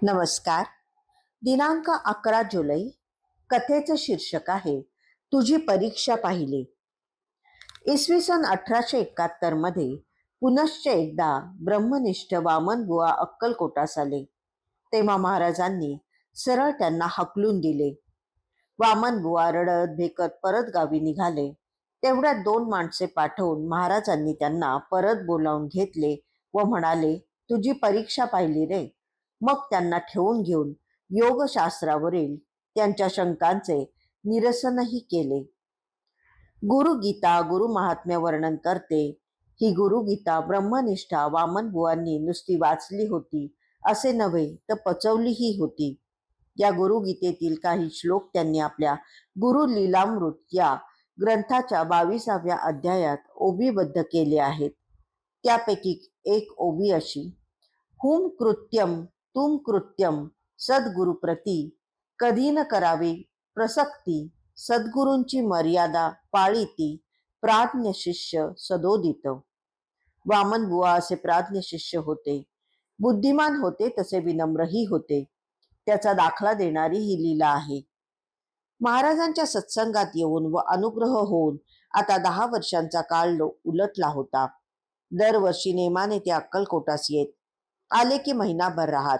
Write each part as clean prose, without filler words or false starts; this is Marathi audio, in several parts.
नमस्कार. दिनांक 11 जुलै. कथेचं शीर्षक आहे तुझी परीक्षा पाहिली. इसवी सन 1871 मध्ये पुनश्च एकदा ब्रह्मनिष्ठ वामनबुवा अक्कलकोटास आले. तेव्हा महाराजांनी सरळ त्यांना हकलून दिले. वामनबुवा रडत भेकत परत गावी निघाले. तेवढ्यात 2 माणसे पाठवून महाराजांनी त्यांना परत बोलावून घेतले व म्हणाले, तुझी परीक्षा पाहिली रे. मग त्यांना ठेवून घेऊन योगशास्त्रावरील त्यांच्या शंकांचे निरसनही केले. गुरुगीता गुरुमहात्म्य वर्णन करते. ही गुरुगीता ब्रह्मनिष्ठा वामनबुवांनी नुसती वाचली होती असे नव्हे तर पचवलीही होती. या गुरुगीतेतील काही श्लोक त्यांनी आपल्या गुरुलीलामृत या ग्रंथाच्या 22व्या अध्यायात ओबीबद्ध केले आहेत. त्यापैकी एक ओबी अशी: हुम कृत्यम तुम कृत्यम सद्गुरुप्रती कधी न करावे प्रसक्ती, सद्गुरूंची मर्यादा पाळीती, प्राज्ञ शिष्य सदोदित. वामनबुवा असे प्राज्ञ शिष्य होते. बुद्धिमान होते, तसे विनम्रही होते. त्याचा दाखला देणारी ही लीला आहे. महाराजांच्या सत्संगात येऊन व अनुग्रह होऊन आता 10 वर्षांचा काळ उलटला होता. दरवर्षी नेमाने ते अक्कलकोटास येत. आले की महिनाभर राहत.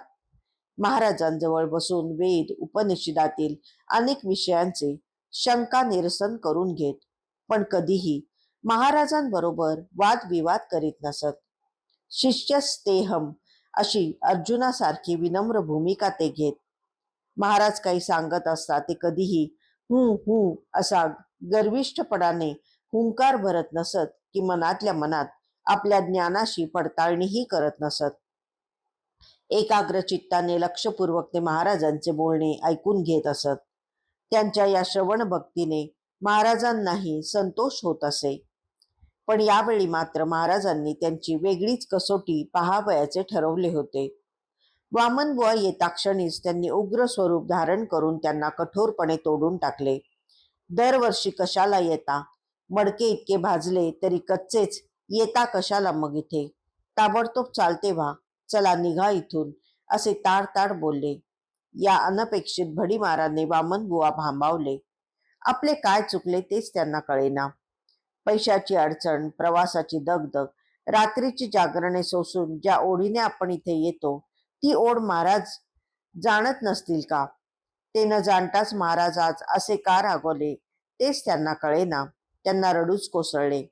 महाराजांजवळ बसून वेद उपनिषदातील अनेक विषयांचे शंका निरसन करून घेत, पण कधीही महाराजांबरोबर वादविवाद करीत नसत. शिष्यस्तेहम अशी अर्जुनासारखी विनम्र भूमिका ते घेत. महाराज काही सांगत असता ते कधीही हू असा गर्विष्ठपणाने हुंकार भरत नसत की मनातल्या मनात आपल्या ज्ञानाशी पडताळणीही करत नसत. एकाग्र चित्ताने लक्षपूर्वक ते महाराजांचे बोलणे ऐकून घेत असत. त्यांच्या या श्रवण भक्तीने महाराजांनाही संतोष होत असे. पण यावेळी मात्र महाराजांनी त्यांची वेगळीच कसोटी पहावयाचे ठरवले होते. वामनबुवा येता क्षणीच त्यांनी उग्र स्वरूप धारण करून त्यांना कठोरपणे तोडून टाकले. दरवर्षी कशाला येता? मडके इतके भाजले तरी कच्चेच येता कशाला मग इथे? ताबडतोब चालते व्हा, चला निघा इथून, असे ताड बोलले. या अनपेक्षित भडीमाराने वामनबुवा भांबावले. आपले काय चुकले तेच त्यांना कळेना. पैशाची अडचण, प्रवासाची दगदग, रात्रीची जागरणे सोसून ज्या ओढीने आपण इथे येतो ती ओढ महाराज जाणत नसतील का? ते न जाणताच महाराज आज असे का रागवले तेच त्यांना कळेना. त्यांना रडूच कोसळले.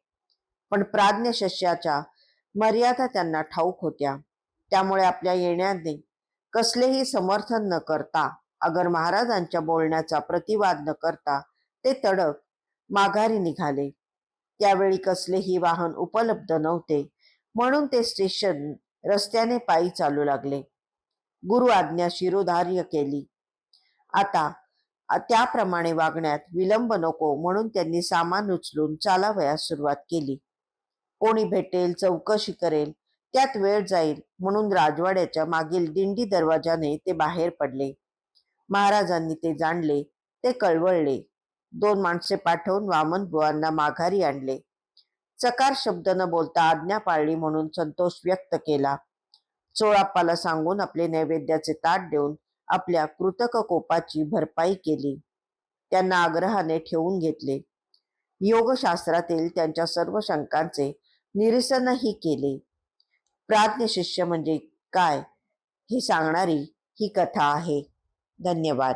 पण प्राज्ञ शिष्याच्या मर्यादा त्यांना ठाऊक होत्या. त्यामुळे आपल्या येण्याने कसलेही समर्थन न करता, अगर महाराजांच्या बोलण्याचा प्रतिवाद न करता ते तडक माघारी निघाले. त्यावेळी कसलेही वाहन उपलब्ध नव्हते, म्हणून ते स्टेशन रस्त्याने पायी चालू लागले. गुरु आज्ञा शिरोधार्य केली. आता त्याप्रमाणे वागण्यात विलंब नको म्हणून त्यांनी सामान उचलून चालावयास सुरुवात केली. कोणी भेटेल, चौकशी करेल, त्यात वेळ जाईल म्हणून राजवाड्याच्या मागील दिंडी दरवाजाने ते बाहेर पडले. महाराजांनी ते जाणले. ते कळवळले. 2 माणसे पाठवून वामनबुवांना माघारी आणले. चकार शब्द न बोलता आज्ञा पाळली म्हणून संतोष व्यक्त केला. चोळाप्पाला सांगून आपले नैवेद्याचे ताट देऊन आपल्या कृतक कोपाची भरपाई केली. त्यांना आग्रहाने ठेवून घेतले. योगशास्त्रातील त्यांच्या सर्व शंकांचे निरसनही केले. प्राज्ञ शिष्य म्हणजे काय हे सांगणारी ही कथा आहे. धन्यवाद.